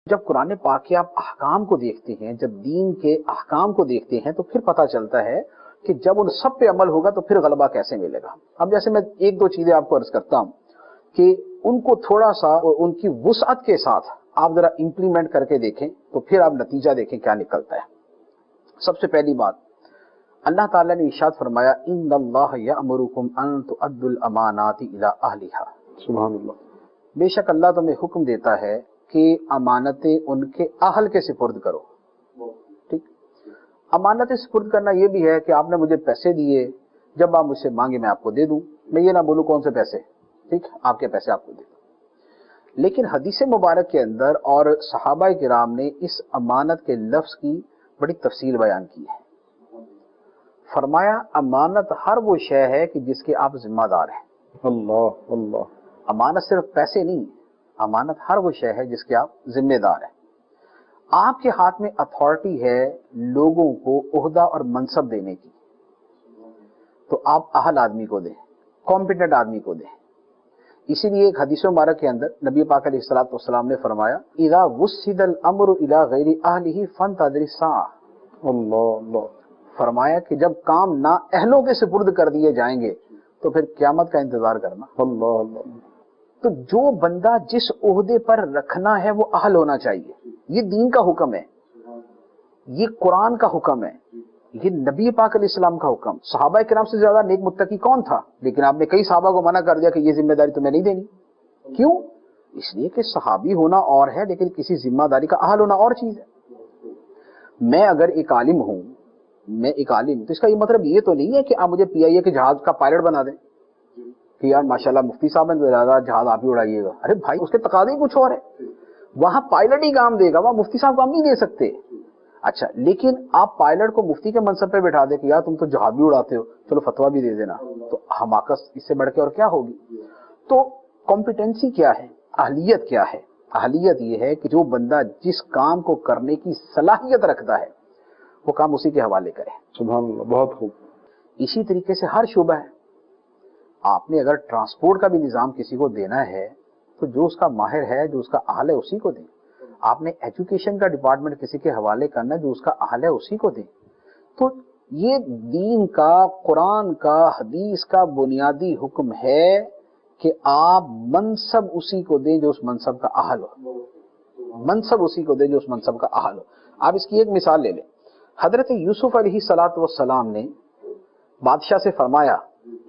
جب قرآن پاک کے آپ احکام کو دیکھتے ہیں، جب دین کے احکام کو دیکھتے ہیں، تو پھر پتہ چلتا ہے کہ جب ان سب پہ عمل ہوگا تو پھر غلبہ کیسے ملے گا۔ اب جیسے میں ایک دو چیزیں آپ کو عرض کرتا ہوں کہ ان کو تھوڑا سا ان کی وسعت کے ساتھ آپ ذرا امپلیمنٹ کر کے دیکھیں تو پھر آپ نتیجہ دیکھیں کیا نکلتا ہے۔ سب سے پہلی بات، اللہ تعالیٰ نے ارشاد فرمایا ان اللہ یأمرکم ان تؤدوا الامانات الی اہلھا، سبحان اللہ۔ بے شک اللہ تمہیں حکم دیتا ہے کہ امانتیں ان کے اہل کے سپرد کرو۔ ٹھیک، امانتیں سپرد کرنا یہ بھی ہے کہ آپ نے مجھے پیسے دیے، جب آپ مجھ سے مانگے میں آپ کو دے دوں، میں یہ نہ بولوں کون سے پیسے، ٹھیک، آپ کے پیسے آپ کو دے دوں۔ لیکن حدیث مبارک کے اندر اور صحابہ کرام نے اس امانت کے لفظ کی بڑی تفصیل بیان کی ہے۔ فرمایا امانت ہر وہ شے ہے کہ جس کے آپ ذمہ دار ہیں۔ اللہ اللہ۔ امانت صرف پیسے نہیں، امانت ہر وہ شے ہے جس کے آپ ذمہ دار ہیں۔ آپ کے ہاتھ میں اتھارٹی ہے لوگوں کو عہدہ اور منصب دینے کی، تو آپ اہل آدمی کو دیں، کمپیٹنٹ آدمی کو دیں۔ اسی لیے ایک حدیث مبارک کے اندر نبی پاک علیہ الصلوۃ والسلام نے فرمایا اذا وسد الامر الى غیر اہلہ فانتظر الساعۃ، اللہ اللہ۔ فرمایا کہ جب کام نا اہلوں کے سپرد کر دیے جائیں گے تو پھر قیامت کا انتظار کرنا۔ اللہ اللہ۔ تو جو بندہ جس عہدے پر رکھنا ہے وہ اہل ہونا چاہیے۔ یہ دین کا حکم ہے، یہ قرآن کا حکم ہے، یہ نبی پاک علیہ السلام کا حکم۔ صحابہ کرام سے زیادہ نیک متقی کون تھا؟ لیکن آپ نے کئی صحابہ کو منع کر دیا کہ یہ ذمہ داری تمہیں نہیں دینی۔ کیوں؟ اس لیے کہ صحابی ہونا اور ہے لیکن کسی ذمہ داری کا اہل ہونا اور چیز ہے۔ میں اگر ایک عالم ہوں، میں ایک عالم، تو اس کا یہ مطلب یہ تو نہیں ہے کہ آپ مجھے پی آئی اے کے جہاز کا پائلٹ بنا دیں کہ یار ماشاءاللہ مفتی صاحب نے زیادہ جہاز آپ ہی اڑائیے گا۔ ارے بھائی اس کے تقاضے ہی کچھ اور ہے، وہاں پائلٹ ہی کام دے گا، وہاں مفتی صاحب کام نہیں دے سکتے۔ اچھا، لیکن آپ پائلٹ کو مفتی کے منصب پہ بٹھا دیں کہ یار تم تو جہاز بھی اڑاتے ہو، چلو فتویٰ بھی دے دینا، تو حماقت اس سے بڑھ کے اور کیا ہوگی؟ تو کمپیٹنسی کیا ہے؟ اہلیت کیا ہے؟ اہلیت یہ ہے کہ جو بندہ جس کام کو کرنے کی صلاحیت رکھتا ہے وہ کام اسی کے حوالے کرے۔ سبحان اللہ، بہت خوب۔ اسی طریقے سے ہر شعبہ ہے۔ آپ نے اگر ٹرانسپورٹ کا بھی نظام کسی کو دینا ہے تو جو اس کا ماہر ہے، جو اس کا اہل ہے، اسی کو دیں۔ آپ نے ایجوکیشن کا ڈپارٹمنٹ کسی کے حوالے کرنا ہے، جو اس کا اہل ہے اسی کو دیں۔ تو یہ دین کا، قرآن کا، حدیث کا بنیادی حکم ہے کہ آپ منصب اسی کو دیں جو اس منصب کا اہل ہو، منصب اسی کو دیں جو اس منصب کا اہل ہو۔ آپ اس کی ایک مثال لے لیں، حضرت یوسف علیہ السلام نے بادشاہ سے فرمایا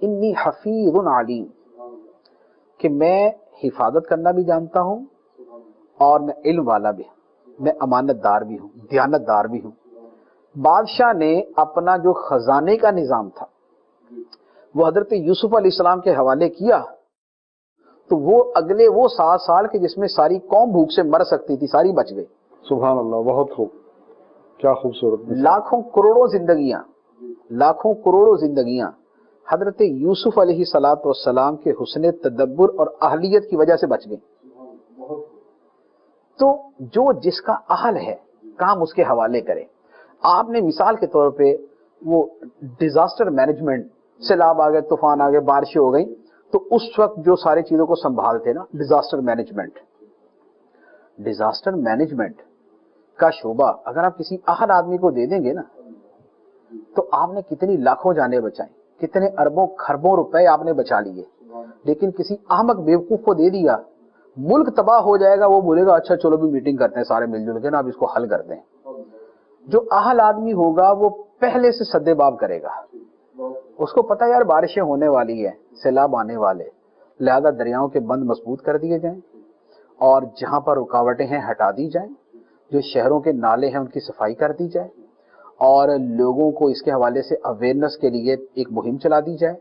انی حفیظ علیم، کہ میں حفاظت کرنا بھی جانتا ہوں اور میں علم والا بھی ہوں، میں امانت دار بھی ہوں، دیانت دار بھی ہوں۔ بادشاہ نے اپنا جو خزانے کا نظام تھا وہ حضرت یوسف علیہ السلام کے حوالے کیا، تو وہ اگلے وہ 7 سال کے جس میں ساری قوم بھوک سے مر سکتی تھی ساری بچ گئی۔ سبحان اللہ، بہت خوب، کیا خوبصورت۔ لاکھوں کروڑوں زندگیاں حضرت یوسف علیہ السلام کے حسن تدبر اور اہلیت کی وجہ سے بچ گئی۔ تو جو جس کا اہل ہے کام اس کے حوالے کرے۔ آپ نے مثال کے طور پہ وہ ڈیزاسٹر مینجمنٹ، سیلاب آ گئے، طوفان آ گئے، بارشیں ہو گئیں، تو اس وقت جو ساری چیزوں کو سنبھالتے نا، ڈیزاسٹر مینجمنٹ کا شعبہ اگر آپ کسی اہل آدمی کو دے دیں گے نا تو آپ نے کتنی لاکھوں جانیں بچائیں، کتنے اربوں کھربوں روپے آپ نے بچا لیے۔ لیکن کسی احمق بیوقوف کو دے دیا، ملک تباہ ہو جائے گا، وہ بولے گا اچھا چلو بھی میٹنگ کرتے ہیں سارے مل جل کے نا، اب اس کو حل کرتے ہیں۔ جو اہل آدمی ہوگا وہ پہلے سے سدے باب کرے گا، اس کو پتہ یار بارشیں ہونے والی ہیں، سیلاب آنے والے، لہذا دریاؤں کے بند مضبوط کر دیے جائیں اور جہاں پر رکاوٹیں ہیں ہٹا دی جائیں، جو شہروں کے نالے ہیں ان کی صفائی کر دی جائے، اور لوگوں کو اس کے حوالے سے اویئرنس کے لیے ایک مہم چلا دی جائے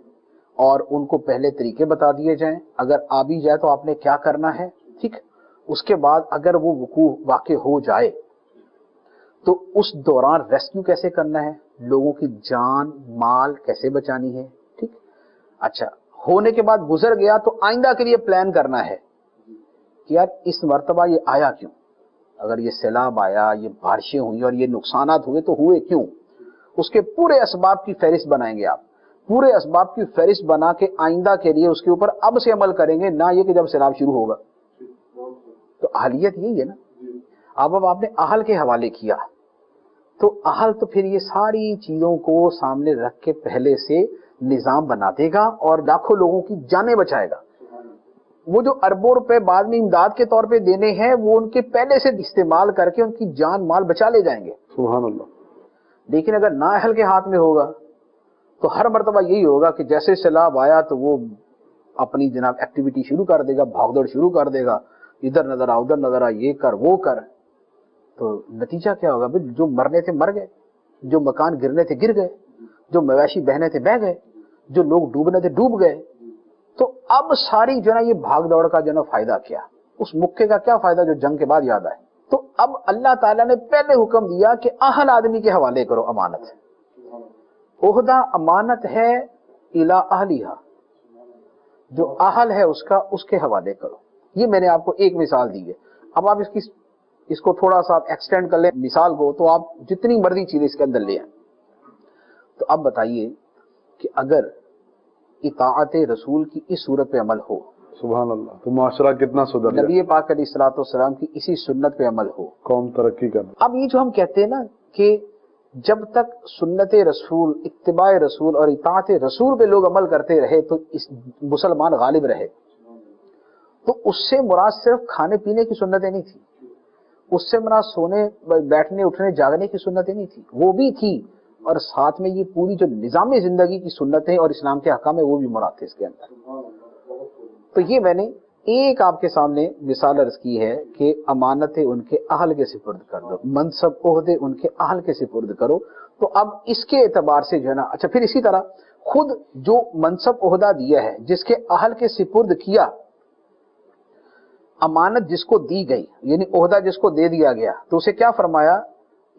اور ان کو پہلے طریقے بتا دیے جائیں، اگر آ بھی جائے تو آپ نے کیا کرنا ہے، ٹھیک۔ اس کے بعد اگر وہ واقع ہو جائے تو اس دوران ریسکیو کیسے کرنا ہے، لوگوں کی جان مال کیسے بچانی ہے، ٹھیک۔ اچھا، ہونے کے بعد گزر گیا تو آئندہ کے لیے پلان کرنا ہے کہ یار اس مرتبہ یہ آیا کیوں، اگر یہ سیلاب آیا، یہ بارشیں ہوئی اور یہ نقصانات ہوئے تو ہوئے کیوں، اس کے پورے اسباب کی فہرست بنائیں گے آپ، پورے اسباب کی فہرست بنا کے آئندہ کے لیے اس کے اوپر اب سے عمل کریں گے، نہ یہ کہ جب سیلاب شروع ہوگا۔ تو اہلیت یہی ہے نا۔ اب آپ نے اہل کے حوالے کیا تو اہل تو پھر یہ ساری چیزوں کو سامنے رکھ کے پہلے سے نظام بنا دے گا اور لاکھوں لوگوں کی جانیں بچائے گا. وہ جو اربوں روپے بعد میں امداد کے طور پہ دینے ہیں وہ ان کے پہلے سے استعمال کر کے ان کی جان مال بچا لے جائیں گے. سبحان اللہ. لیکن اگر نا اہل کے ہاتھ میں ہوگا تو ہر مرتبہ یہی ہوگا کہ جیسے سیلاب آیا تو وہ اپنی جناب ایکٹیویٹی شروع کر دے گا، بھاگ دوڑ شروع کر دے گا، ادھر نظر آ ادھر نظر آ، یہ کر وہ کر. تو نتیجہ کیا ہوگا؟ بھائی جو مرنے تھے مر گئے، جو مکان گرنے تھے گر گئے، جو مویشی بہنے تھے بہ گئے، جو لوگ ڈوبنے تھے ڈوب گئے. تو اب ساری جو ہے یہ بھاگ دوڑ کا جو ہے فائدہ کیا؟ اس مکے کا کیا فائدہ جو جنگ کے بعد یاد آئے؟ تو اب اللہ تعالیٰ نے پہلے حکم دیا کہ اہل آدمی کے حوالے کرو امانت. عہدہ امانت ہے الی اہلیہا، جو اہل ہے اس کے حوالے کرو. یہ میں نے آپ کو ایک مثال دی ہے. اب آپ اس کو تھوڑا سا ایکسٹینڈ کر لیں مثال کو، تو آپ جتنی مرضی چیزیں اس کے اندر لے آئیں. تو اب بتائیے کہ اگر اطاعت رسول کی اس صورت پہ عمل ہو، سبحان اللہ، تو معاشرہ کتنا سدھر جائے. نبی پاک علیہ الصلوۃ والسلام کی اسی سنت پہ عمل ہو، قوم ترقی کرنا. اب یہ جو ہم کہتے ہیں نا کہ جب تک سنت رسول، اتباع رسول اور اطاعت رسول پہ لوگ عمل کرتے رہے تو اس مسلمان غالب رہے. تو اس سے مراد صرف کھانے پینے کی سنتیں نہیں تھی، اس سے مراد سونے بیٹھنے اٹھنے جاگنے کی سنتیں نہیں تھی، وہ بھی تھی، اور ساتھ میں یہ پوری جو نظام زندگی کی سنتیں اور اسلام کے احکام ہے وہ بھی مراد تھے اس کے اندر. تو یہ میں نے ایک آپ کے سامنے مثال عرض کی ہے کہ امانتیں ان کے اہل کے سپرد کر دو، منصب عہدے ان کے اہل کے سپرد کرو. تو اب اس کے اعتبار سے جو ہے نا، اچھا پھر اسی طرح خود جو منصب عہدہ دیا ہے، جس کے اہل کے سپرد کیا، امانت جس کو دی گئی یعنی عہدہ جس کو دے دیا گیا، تو اسے کیا فرمایا؟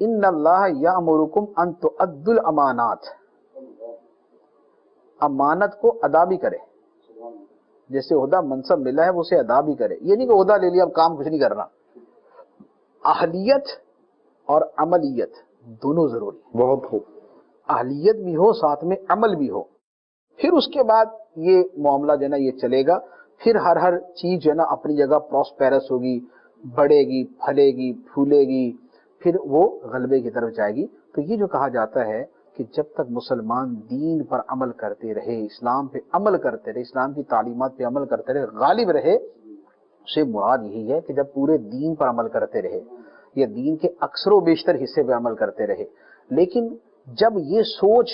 ان اللہ یامرکم ان تؤدوا الامانات، امانت کو ادا بھی کرے. جیسے عہدہ منصب ملا ہے وہ اسے ادا بھی کرے. یہ نہیں کہ عہدہ لے لیا اب کام کچھ نہیں کرنا. اہلیت اور عملیت دونوں ضروری ہیں. بہت خوب. اہلیت بھی ہو ساتھ میں عمل بھی ہو، پھر اس کے بعد یہ معاملہ جو ہے نا یہ چلے گا. پھر ہر چیز جو ہے نا اپنی جگہ پراسپیرس ہوگی، بڑھے گی، پھلے گی، پھولے گی، پھر وہ غلبے کی طرف جائے گی. تو یہ جو کہا جاتا ہے کہ جب تک مسلمان دین پر عمل کرتے رہے، اسلام پہ عمل کرتے رہے، اسلام کی تعلیمات پہ عمل کرتے رہے، غالب رہے، سے مراد یہی ہے کہ جب پورے دین پر عمل کرتے رہے یا دین کے اکثر و بیشتر حصے پہ عمل کرتے رہے. لیکن جب یہ سوچ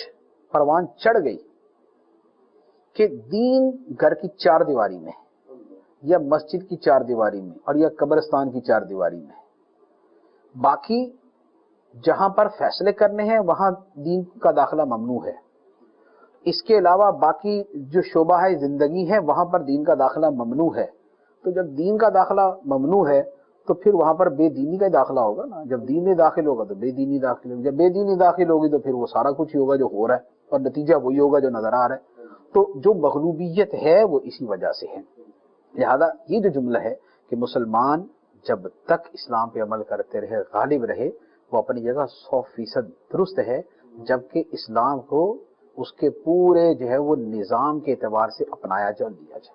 پروان چڑھ گئی کہ دین گھر کی چار دیواری میں یا مسجد کی چار دیواری میں اور یا قبرستان کی چار دیواری میں، باقی جہاں پر فیصلے کرنے ہیں وہاں دین کا داخلہ ممنوع ہے، اس کے علاوہ باقی جو شعبہ ہے زندگی ہے وہاں پر دین کا داخلہ ممنوع ہے. تو جب دین کا داخلہ ممنوع ہے تو پھر وہاں پر بے دینی کا داخلہ ہوگا نا. جب دین میں داخل ہوگا تو بے دینی داخل ہوگی، جب بے دینی داخل ہوگی تو پھر وہ سارا کچھ ہی ہوگا جو ہو رہا ہے، اور نتیجہ وہی ہوگا جو نظر آ رہا ہے. تو جو مغلوبیت ہے وہ اسی وجہ سے ہے. لہذا یہ جو جملہ ہے کہ مسلمان جب تک اسلام پہ عمل کرتے رہے، غالب رہے، وہ اپنی جگہ 100% درست ہے، جبکہ اسلام کو اس کے پورے جو ہے وہ نظام کے اعتبار سے اپنایا جا لیا جائے.